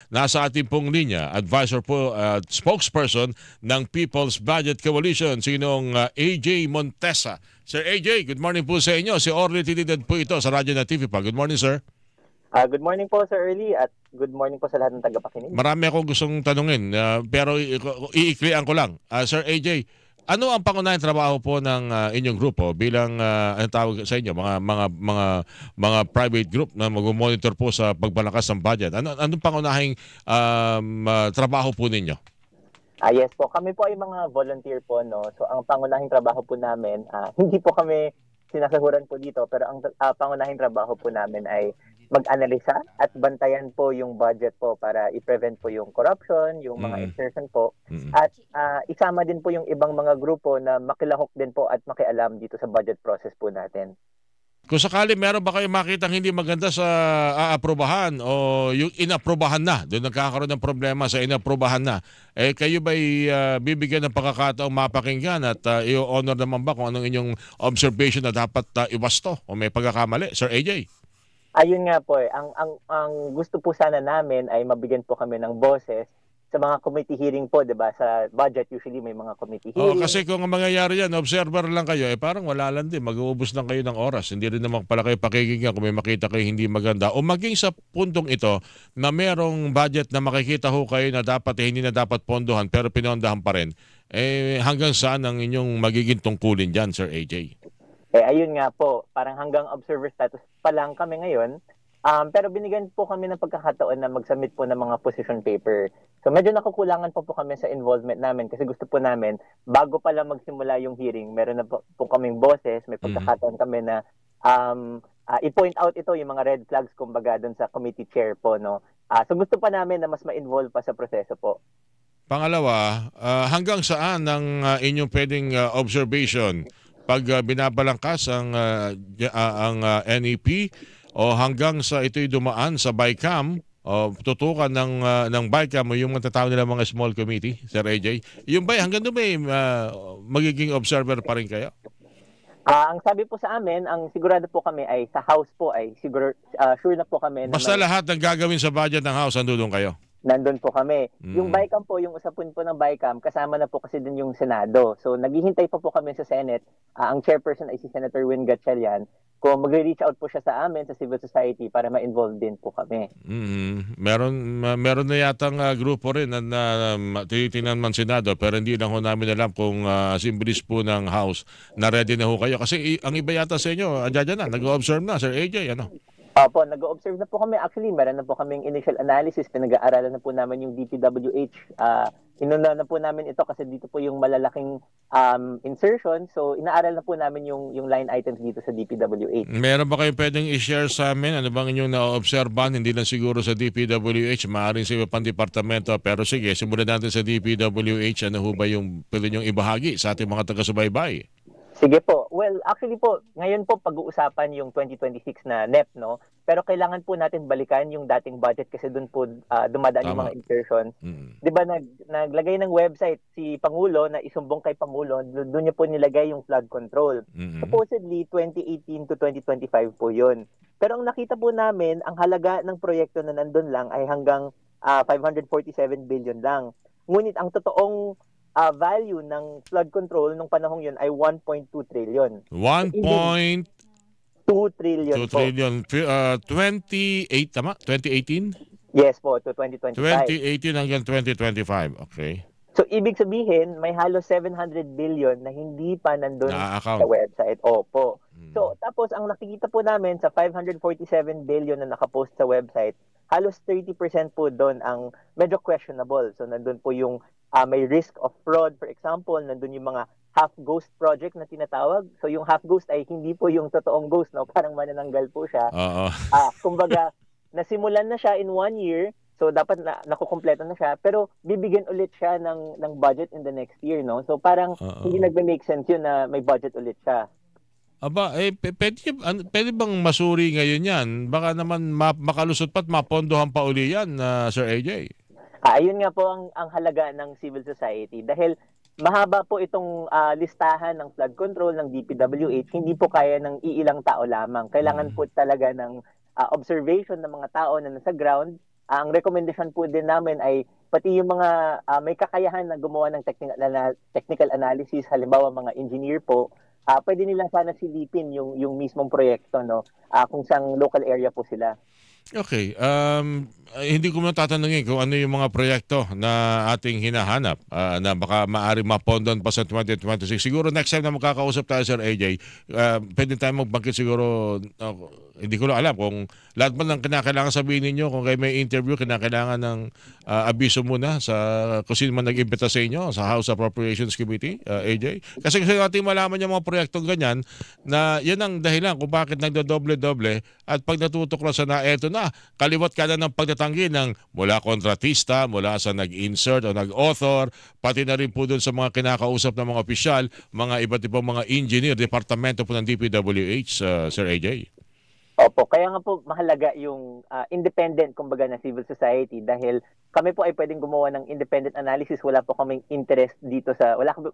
Nasa ating pong linya, advisor po at spokesperson ng People's Budget Coalition, sinong AJ Montesa. Sir AJ, good morning po sa inyo. Si Orly Trinidad po ito sa Radyo na TV pa. Good morning, sir. Good morning po, Sir Early, at good morning po sa lahat ng tagapakinig. Marami akong gustong tanungin, pero iiklian ko lang. Sir AJ, ano ang pangunahing trabaho po ng inyong grupo bilang anong tawag sa inyo, mga private group na mag-monitor po sa pagbalakas ng budget? Anong pangunahing trabaho po ninyo? Yes po, kami po ay mga volunteer po, no. So ang pangunahing trabaho po namin, hindi po kami sinasahuran po dito, pero ang pangunahing trabaho po namin ay mag-analisa at bantayan po yung budget po para i-prevent po yung corruption, yung mga insertion po. At isama din po yung ibang mga grupo na makilahok din po at makialam dito sa budget process po natin. Kung sakali meron ba kayong makitang hindi maganda sa aaprobahan o yung inaprobahan na, doon nagkakaroon ng problema sa inaprobahan na, kayo ba'y bibigyan ng pagkakataong mapakinggan at i-honor naman ba kung anong inyong observation na dapat iwasto o may pagkakamali? Sir AJ? Ayun nga po ang gusto po sana namin ay mabigyan po kami ng boses sa mga committee hearing po, 'di ba? Sa budget usually may mga committee hearing. Kasi kung ang mangyayari yan, observer lang kayo, parang wala lang din, mag-uubos lang kayo ng oras. Hindi rin naman pala kayo pakikinggan kung may makita kayo hindi maganda. O maging sa puntong ito na merong budget na makikita ho kayo na dapat hindi na dapat pondohan pero pinondahan pa rin. Hanggang saan ang inyong magiging tungkulin diyan, Sir AJ? Ayun nga po, parang hanggang observer status pa lang kami ngayon. Pero binigyan po kami ng pagkakataon na mag-submit po ng mga position paper. So medyo nakukulangan po kami sa involvement namin kasi gusto po namin, bago pa lang magsimula yung hearing, meron na po kaming boses, may pagkakataon kami na i-point out ito, yung mga red flags kumbaga doon sa committee chair po. No? So gusto pa namin na mas ma-involve pa sa proseso po. Pangalawa, hanggang saan ang inyong pwedeng observation pag binabalangkas ang NEP o hanggang sa ito'y dumaan sa BICAM o tutukan ng BICAM o yung matatawag nila mga small committee, Sir AJ, yung ba hanggang doon may magiging observer pa rin kayo? Ang sabi po sa amin, ang sigurado po kami ay sa House po ay sure na po kami. Basta lahat ng gagawin sa budget ng House, andun kayo? Nandun po kami. Yung BICAM po, yung usapin po ng BICAM, kasama na po kasi din yung Senado. So naghihintay pa po kami sa Senate. Ang chairperson ay si Senator Win Gatchalian. Kung magre-reach out po siya sa amin, sa civil society, para ma-involve din po kami. Meron na yatang grupo rin na tinitingnan man Senado, pero hindi lang ho namin alam kung simbilis po ng House na ready na ho kayo. Kasi ang iba yata sa inyo, andyan na, nag-observe na, Sir AJ, ano? Opo, nag-observe na po kami. Actually, meron na po kaming initial analysis. Pinag-aaralan na po namin yung DPWH. Inuna na po namin ito kasi dito po yung malalaking insertion. So, inaaral na po namin yung line items dito sa DPWH. Meron ba kayo pwedeng i-share sa amin? Ano bang inyong na-obserban? Hindi lang siguro sa DPWH, maaaring sa iba pang departamento. Pero sige, simulan natin sa DPWH. Ano ho ba yung pwede nyong ibahagi sa ating mga taga-subaybay? Sige po. Well, actually po, ngayon po pag-uusapan yung 2026 na NEP, no? Pero kailangan po natin balikan yung dating budget kasi doon po dumadaan yung mga insertions. Di ba naglagay ng website si Pangulo na isumbong kay Pangulo, doon niya po nilagay yung flood control. Supposedly, 2018 to 2025 po yun. Pero ang nakita po namin, ang halaga ng proyekto na nandun lang ay hanggang 547 billion lang. Ngunit ang totoong value ng flood control nung panahong yun ay 1.2 trillion. 1.2 trillion 2 trillion. 28, tama? 2018? Yes po, to 2025. 2018 hanggang 2025, okay. So, ibig sabihin, may halos 700 billion na hindi pa nandun sa website. Opo. So, tapos, ang nakikita po namin sa 547 billion na nakapost sa website, halos 30% po doon ang medyo questionable. So, nandun po yung may risk of fraud, for example, nandun yung mga half-ghost project na tinatawag. So, yung half-ghost ay hindi po yung totoong ghost, no? Parang manananggal po siya. Kumbaga, nasimulan na siya in 1 year, so dapat nakukumpleto na siya, pero bibigyan ulit siya ng budget in the next year, no? So, parang hindi nagme-make sense yun na may budget ulit siya. Pwede bang masuri ngayon yan? Baka naman makalusot pa at mapondohan pa uli yan, Sir AJ. Ayun nga po ang halaga ng civil society dahil mahaba po itong listahan ng flood control ng DPWH, hindi po kaya ng iilang tao lamang. Kailangan po talaga ng observation ng mga tao na nasa ground ang recommendation po din namin ay pati yung mga may kakayahan na gumawa ng technical analysis, halimbawa mga engineer po, pwede nila sana silipin yung mismong proyekto, no? Kung saan local area po sila. Okay. Hindi ko muna tatanungin kung ano yung mga proyekto na ating hinahanap na baka maaari mapondon pa sa 2026. Siguro next time na magkakausap tayo, Sir AJ, pwede tayo magbangkit siguro, hindi ko lang alam kung lahat man ng kinakailangan sabihin ninyo, kung kayo may interview, kinakailangan ng abiso muna sa kung sino man nag-imbita sa inyo sa House Appropriations Committee, AJ. Kasi gusto natin malaman yung mga proyektong ganyan na yan ang dahilan kung bakit nagdodoble-doble at pag natutuklasan na eto na, kaliwat ka na ng pagtatanggi ng mula kontratista, mula sa nag-insert o nag-author, pati na rin po dun sa mga kinakausap ng mga opisyal, mga iba't ibang mga engineer, departamento po ng DPWH, Sir AJ. Opo, kaya nga po mahalaga yung independent, kumbaga, na civil society dahil kami po ay pwedeng gumawa ng independent analysis. Wala po kaming interest dito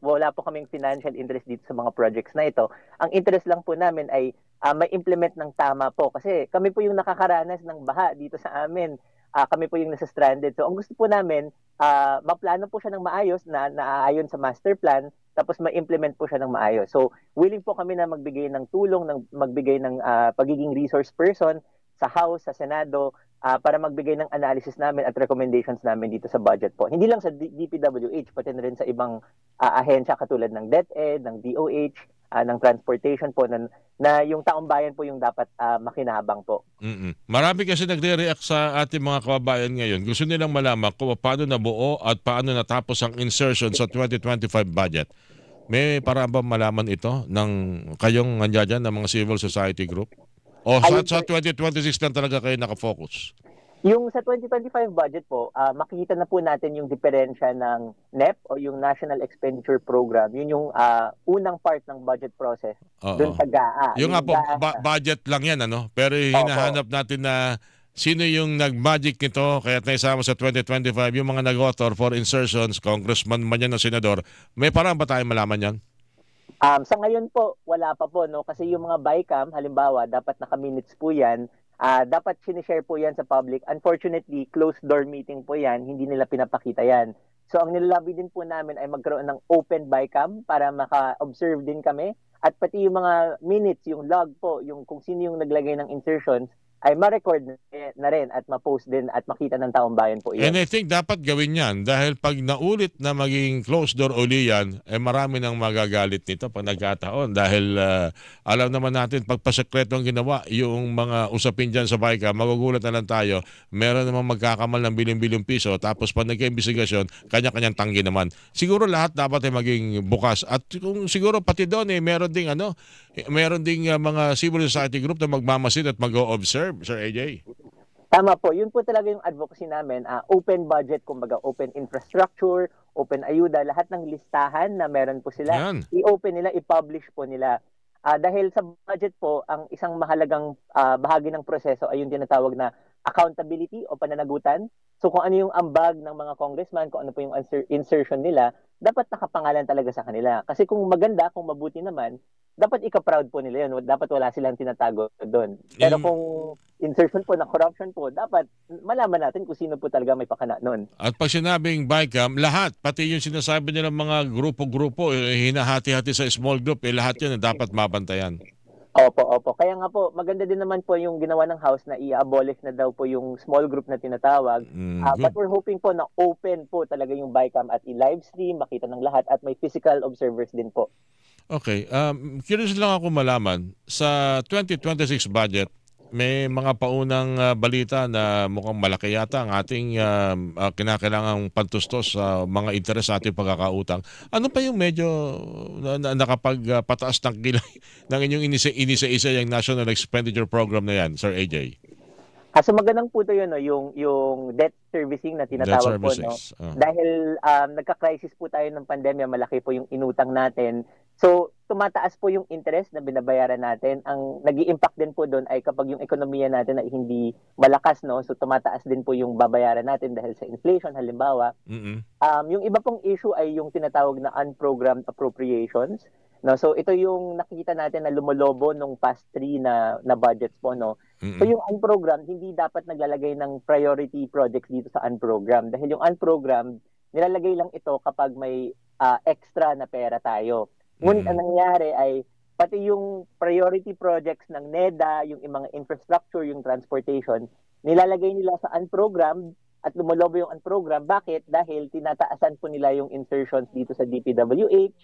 wala po kaming financial interest dito sa mga projects na ito. Ang interest lang po namin ay may implement ng tama po kasi kami po yung nakakaranas ng baha dito sa amin. Kami po yung nasa stranded. So ang gusto po namin, maplano po siya ng maayos na naaayon sa master plan, tapos ma-implement po siya ng maayos. So, willing po kami na magbigay ng tulong, magbigay ng pagiging resource person sa House, sa Senado, para magbigay ng analysis namin at recommendations namin dito sa budget po. Hindi lang sa DPWH, pati na rin sa ibang ahensya katulad ng DepEd, ng DOH, ng transportation po, na yung taong bayan po yung dapat makinabang po. Marami kasi nagre-react sa ating mga kababayan ngayon. Gusto nilang malaman kung paano nabuo at paano natapos ang insertion sa 2025 budget. May paraan ba malaman ito ng kayong nandiyan ng mga civil society group? O sa 2026 lang talaga kayo nakafocus? Yung sa 2025 budget po, makikita na po natin yung diferensya ng NEP o yung National Expenditure Program. Yun yung unang part ng budget process. Doon sa GAA. Yung nga po, budget lang yan, ano? Pero hinahanap natin na sino yung nag-magic nito, kaya naisama sa 2025, yung mga nag-author for insertions, congressman man yan o senador. May parang ba tayo malaman yan? Sa ngayon po, wala pa po, no? Kasi yung mga BICAM, halimbawa, dapat naka-minutes po yan. Dapat sinishare po yan sa public. Unfortunately, closed door meeting po yan. Hindi nila pinapakita yan. So ang nilalabi din po namin ay magkaroon ng open BICAM para maka-observe din kami. At pati yung mga minutes, yung log po, yung kung sino yung naglagay ng insertions, ay ma-record na rin at ma-post din at makita ng taong bayan po yun. And I think dapat gawin yan dahil pag naulit na maging closed door uli yan, marami nang magagalit nito pag nagkataon. Dahil alam naman natin, pag pasekreto ang ginawa, yung mga usapin dyan sa BICAM, magugulat na lang tayo, meron namang magkakamal ng bilyong-bilyong piso, tapos pag nagka-imbestigasyon, kanya-kanyang tanggi naman. Siguro lahat dapat ay maging bukas. At kung siguro pati doon, meron ding mga civil society group na magmamasid at mag-o-observe, Sir AJ. Tama po. Yun po talaga yung advocacy namin. Open budget, kumbaga open infrastructure, open ayuda, lahat ng listahan na meron po sila, i-open nila, i-publish po nila. Dahil sa budget po, ang isang mahalagang bahagi ng proseso ay yung tinatawag na accountability o pananagutan. So kung ano yung ambag ng mga congressman, kung ano po yung insertion nila, dapat nakapangalan talaga sa kanila. Kasi kung maganda, kung mabuti naman, dapat ika-proud po nila yun. Dapat wala silang tinatago doon. Pero kung insertion po na corruption po, dapat malaman natin kung sino po talaga may pakana noon. At pag sinabing BICAM, lahat, pati yung sinasabi nila mga grupo-grupo, hinahati-hati sa small group, lahat yun dapat mabantayan. Opo. Kaya nga po, maganda din naman po yung ginawa ng House na i-abolish na daw po yung small group na tinatawag. But we're hoping po na open po talaga yung BICAM at i-livestream, makita ng lahat at may physical observers din po. Okay. Curious lang ako malaman, sa 2026 budget, may mga paunang balita na mukhang malaki yata ang ating kinakailangang pantustos sa mga interes sa ating pagkakautang. Ano pa yung medyo nakapagpataas ng kilay ng inyong inisa-isa yung National Expenditure Program na yan, Sir AJ? So magandang po ito yun, no? yung debt servicing na tinatawag po. No? Dahil nagka-crisis po tayo ng pandemya, malaki po yung inutang natin. So tumataas po yung interest na binabayaran natin. Ang nag-i-impact din po doon ay kapag yung ekonomiya natin ay hindi malakas, no? So tumataas din po yung babayaran natin dahil sa inflation halimbawa. Yung iba pong issue ay yung tinatawag na unprogrammed appropriations. No, so ito yung nakikita natin na lumolobo nung past 3 na budgets po, no. So yung unprogrammed, hindi dapat naglalagay ng priority projects dito sa unprogrammed. Dahil yung unprogrammed, nilalagay lang ito kapag may extra na pera tayo. Ngunit ang nangyayari ay pati yung priority projects ng NEDA, yung mga infrastructure, yung transportation, nilalagay nila sa unprogrammed at lumolobo yung unprogrammed. Bakit? Dahil tinataasan po nila yung insertions dito sa DPWH,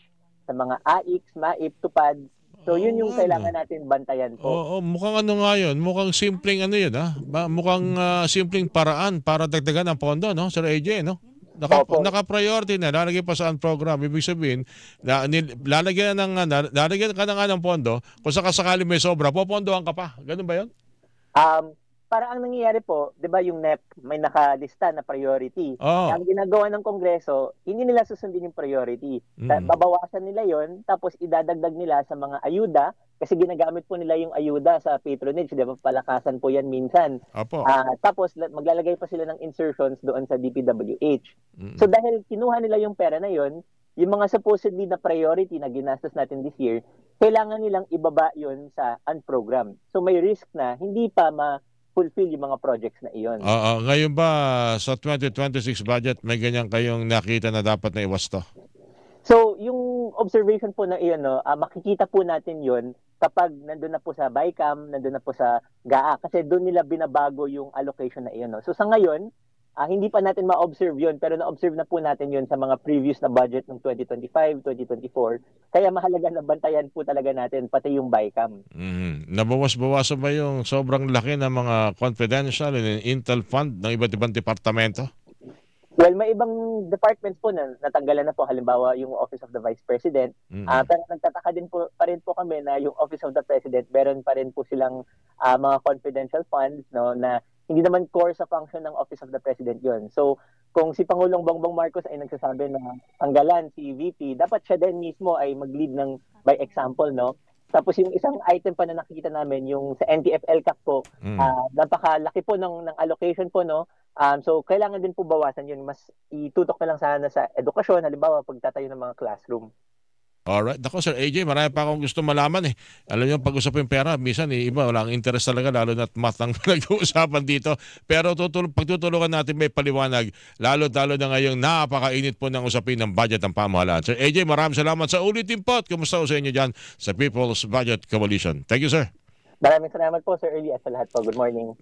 sa mga AIX, MAIP, TUPAD. So yun yung kailangan natin bantayan po. Oo, mukhang ano nga yun, mukhang simpleng ano yun mukhang simpleng paraan para dagdagan ang pondo, no? Sir AJ, no? Naka-priority na, lalagyan pa sa program. Ibig sabihin, lalagyan ka na nga ng pondo, kung sakasakali may sobra, popondohan ka pa. Ganun ba yun? Para ang nangyayari po, 'di ba yung NEP may nakalista na priority. Ang ginagawa ng Kongreso, hindi nila susundin yung priority. Babawasan nila 'yon, tapos idadagdag nila sa mga ayuda kasi ginagamit po nila yung ayuda sa patronage, 'di ba? Palakasan po 'yan minsan. Tapos maglalagay pa sila ng insertions doon sa DPWH. So dahil kinuha nila yung pera na 'yon, yung mga supposedly na priority na ginastos natin this year, kailangan nilang ibaba 'yon sa unprogrammed. So may risk na hindi pa fulfill yung mga projects na iyon. Ngayon ba sa 2026 budget may ganyan kayong nakita na dapat na iwasto? So, yung observation po na iyon, makikita po natin yun kapag nandun na po sa BICAM, nandun na po sa GAA, kasi doon nila binabago yung allocation na iyon. So, sa ngayon, hindi pa natin ma-observe yun, pero na-observe na po natin yun sa mga previous na budget ng 2025, 2024. Kaya mahalaga na bantayan po talaga natin, pati yung BICAM. Nabawas-bawasan ba yung sobrang laki ng mga confidential and intel fund ng iba't ibang departamento? Well, may ibang departments po na natanggalan na po, halimbawa yung Office of the Vice President. Pero nagtataka din po pa rin po kami na yung Office of the President, meron pa rin po silang mga confidential funds, no, na hindi naman core sa function ng Office of the President yon. So, kung si Pangulong Bongbong Marcos ay nagsasabi na tanggalan si VP, dapat siya din mismo ay mag-lead ng by example, no? Tapos yung isang item pa na nakikita namin, yung sa NTF-LCAC po, napakalaki po ng allocation po, no? So, kailangan din po bawasan yun. Mas itutok na lang sana sa edukasyon, halimbawa pagtatayo ng mga classroom. Alright. Ako, Sir AJ, marami pa akong gusto malaman . Alam niyo, pag-usap yung pera, minsan iba, walang interest talaga, lalo na't math ang nag-uusapan dito. Pero pagtutulungan natin may paliwanag, lalo-lalo na ngayong napakainit po ng usapin ng budget ng pamahalaan. Sir AJ, maraming salamat sa ulitin po. Kumusta sa inyo dyan sa People's Budget Coalition? Thank you, sir. Maraming salamat po, Sir Eli, at sa lahat po. Good morning.